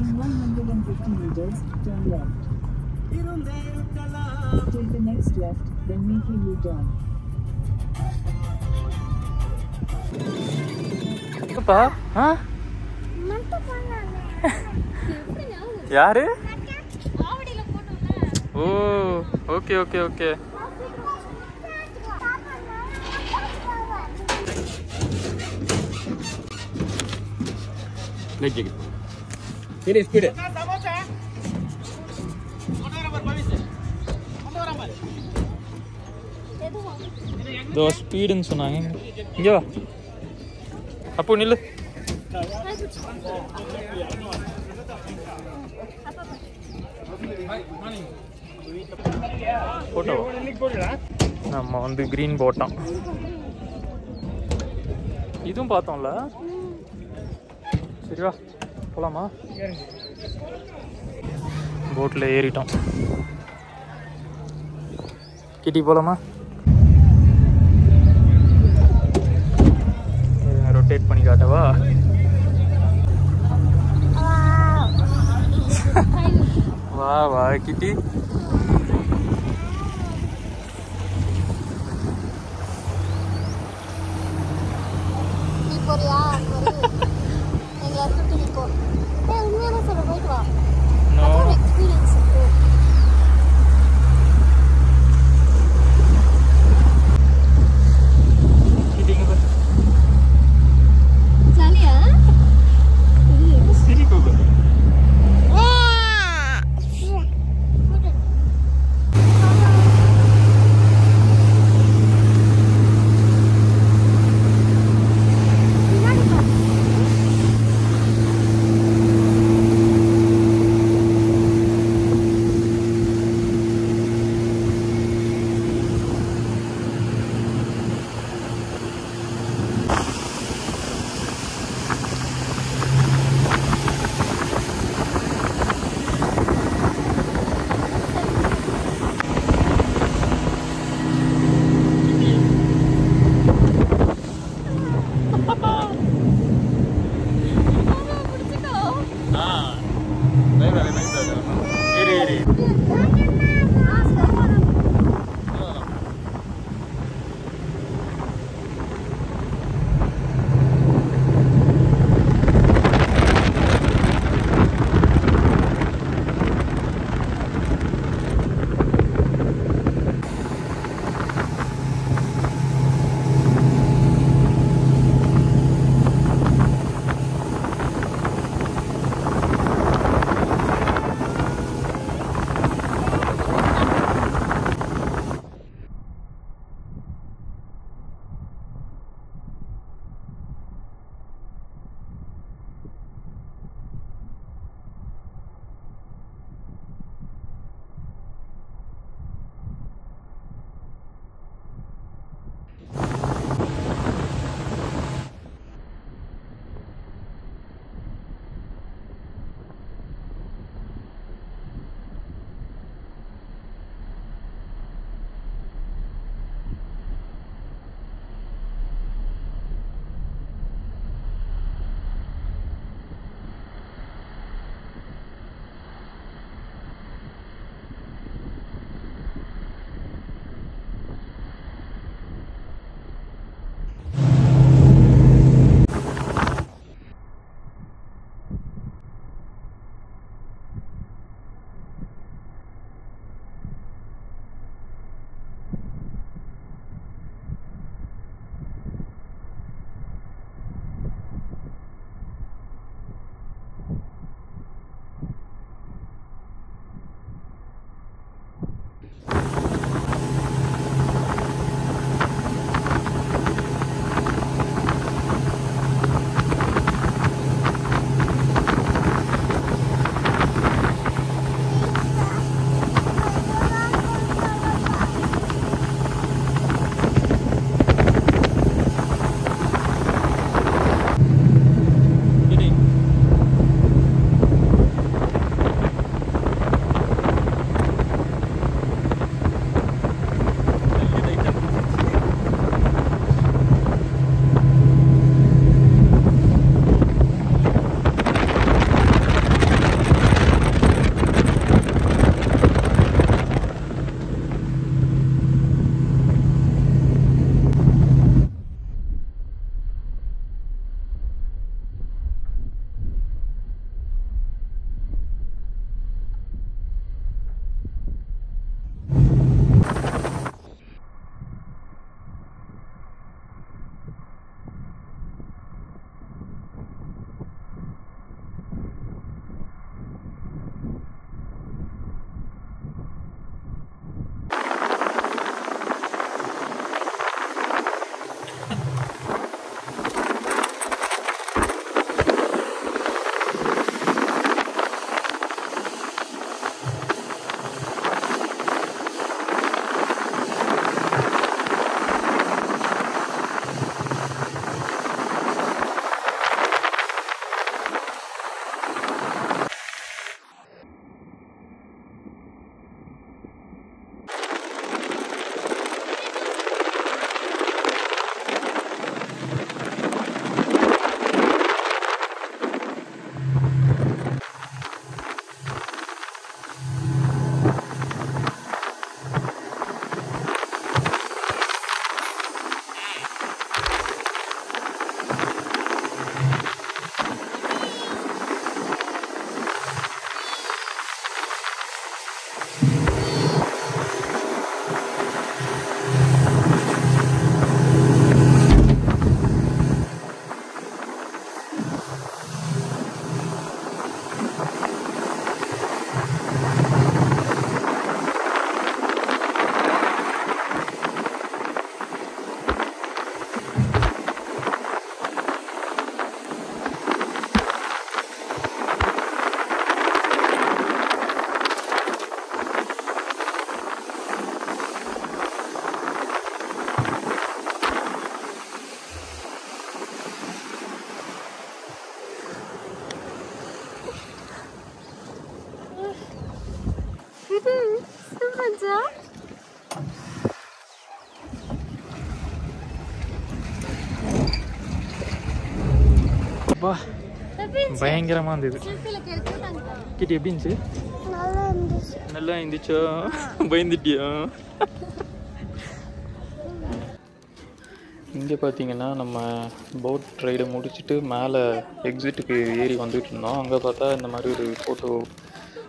In 150 meters, turn left. Take the next left, then make a U-turn. அப்பா யாரு? ஓ okay okay okay. இதோ ஸ்பீடுன்னு சொன்னாங்க. இங்கே வா அப்போ நில்லு. போட்டோ நம்ம வந்து கிரீன் போட்டோம். இதுவும் பார்த்தோம்ல. சரிவா போலாமா? போட்டில் ஏறிட்டோம். கிட்டி போலாமா? ரொட்டேட் பண்ணி காட்டவா? வா வா கிட்டி. பயங்கரமா இருந்தது. கிட்ட எப்படி இருந்துச்சு? நல்லா இருந்துச்சா? பயந்துட்டியா? இங்கே பார்த்தீங்கன்னா நம்ம போட் ரைடை முடிச்சுட்டு மேலே எக்ஸிட்டுக்கு ஏறி வந்துட்டு இருந்தோம். அங்கே பார்த்தா இந்த மாதிரி ஒரு ஃபோட்டோ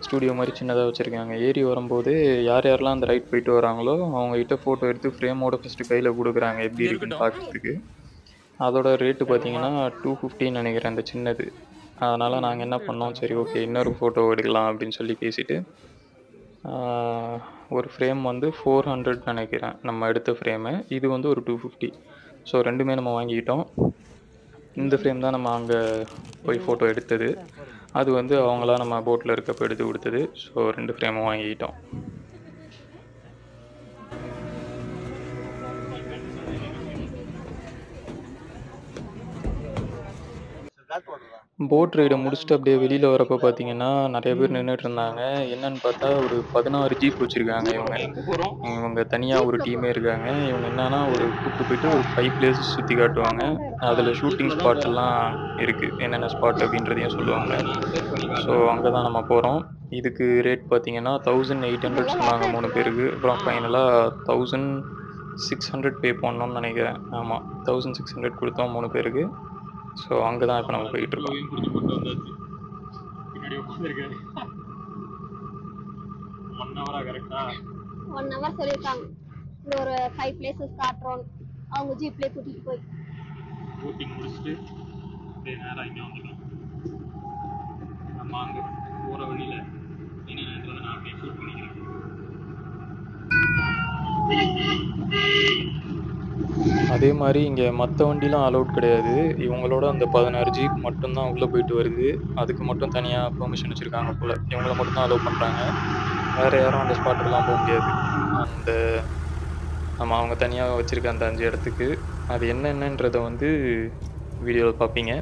ஸ்டூடியோ மாதிரி சின்னதாக வச்சுருக்காங்க. ஏறி வரும்போது யார் யாரெல்லாம் அந்த ரைட் போயிட்டு வராங்களோ அவங்ககிட்ட ஃபோட்டோ எடுத்து ஃப்ரேமோட ஃபஸ்ட்டு கையில் கொடுக்குறாங்க எப்படி இருக்குன்னு பார்க்குறதுக்கு. அதோட ரேட்டு பார்த்தீங்கன்னா 250 நினைக்கிறேன் அந்த சின்னது. அதனால் நாங்கள் என்ன பண்ணோம், சரி ஓகே இன்னொரு ஃபோட்டோ எடுக்கலாம் அப்படின்னு சொல்லி பேசிவிட்டு ஒரு ஃப்ரேம் வந்து 400 நினைக்கிறேன் நம்ம எடுத்த ஃப்ரேமு. இது வந்து ஒரு 250. ஸோ ரெண்டுமே நம்ம வாங்கிக்கிட்டோம். இந்த ஃப்ரேம் தான் நம்ம அங்கே போய் ஃபோட்டோ எடுத்தது. அது வந்து அவங்களா நம்ம போட்டில் இருக்கப்போ எடுத்து கொடுத்தது. ஸோ 2 ஃப்ரேமும் வாங்கிக்கிட்டோம். போட் ரைடை முடிச்சுட்டு அப்படியே வெளியில் வரப்போ பார்த்தீங்கன்னா நிறைய பேர் நின்றுட்டு இருந்தாங்க. என்னன்னு பார்த்தா ஒரு 16 ஜீப் வச்சுருக்காங்க. இவங்க தனியாக ஒரு டீமே இருக்காங்க. இவங்க என்னன்னா ஒரு கூப்பிட்டு போயிட்டு ஒரு 5 பிளேஸஸ் சுற்றி காட்டுவாங்க. அதில் ஷூட்டிங் ஸ்பாட் எல்லாம் இருக்குது, என்னென்ன ஸ்பாட் அப்படின்றதையும் சொல்லுவாங்க. ஸோ அங்கே தான் நம்ம போகிறோம். இதுக்கு ரேட் பார்த்தீங்கன்னா 1800 சொன்னாங்க 3 பேருக்கு. அப்புறம் ஃபைனலாக 1600 பே பண்ணோன்னு நினைக்கிறேன். ஆமாம் 1600 கொடுத்தோம் 3 பேருக்கு. ஸோ அங்கே தான் இப்போ நம்ம போயிட்டுருக்கோம். ஒன் ஹவர் சொல்லியிருக்காங்க. இந்த ஒரு 5 பிளேசஸ் காட்டுறோம். அவங்க ஜீப்லேயே கூட்டிகிட்டு போய் ஊட்டிங் முடிச்சுட்டு நேராக இங்கே வந்துட்டோம். நம்ம அங்கே போகிற வழியில் என்னென்னன்றதை நான் அப்படியே ஷூட் பண்ணிக்கிறேன். அதே மாதிரி இங்கே மற்ற வண்டிலாம் அலௌட் கிடையாது. இவங்களோட அந்த 16 ஜீப் மட்டும்தான் உள்ளே போயிட்டு வருது. அதுக்கு மட்டும் தனியாக பெர்மிஷன் வச்சுருக்காங்க போல். இவங்கள மட்டும்தான் அலோவ் பண்ணுறாங்க. வேறு யாரும் அந்த ஸ்பாட்டுக்கெலாம் போக முடியாது. அந்த நம்ம அவங்க தனியாக வச்சுருக்க அந்த 5 இடத்துக்கு அது என்னென்னன்றதை வந்து வீடியோவில் பார்ப்பீங்க.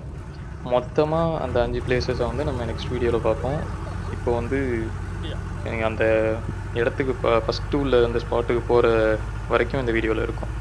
மொத்தமாக அந்த 5 பிளேஸஸை வந்து நம்ம நெக்ஸ்ட் வீடியோவில் பார்ப்போம். இப்போ வந்து அந்த இடத்துக்கு ஃபஸ்ட்டு உள்ள அந்த ஸ்பாட்டுக்கு போகிற வரைக்கும் இந்த வீடியோவில் இருக்கும்.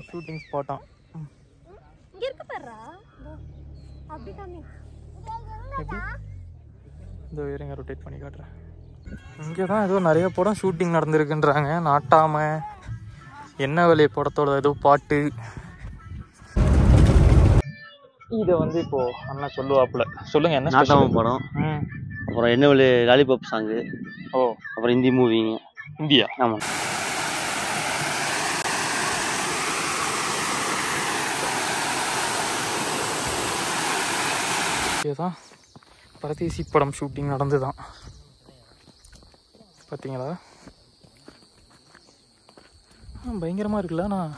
ஷூட்டிங் ஸ்பாட்டாம். இங்கே இருக்க பாருடா. அப்படி காமி. இந்த இருங்க ரொட்டேட் பண்ணி காட்டுறேன். இங்கே தான் ஏதோ நிறைய படம் ஷூட்டிங் நடந்திருக்குன்றாங்க. நாட்டாமை என்ன வேலையை படத்தோட ஏதோ பாட்டு. இதை வந்து இப்போ அண்ணா சொல்லுவாப்புல. சொல்லுங்க என்ன நாட்டாமை படம். அப்புறம் என்ன வேலை லாலிபாப் சாங்கு. ஓ அப்புறம் ஹிந்தி மூவிங்க. இந்தியா. ஆமாம். தான் பரதேசி படம் ஷூட்டிங் நடந்து தான் பார்த்தீங்களா? பயங்கரமாக இருக்குல்ல. நான்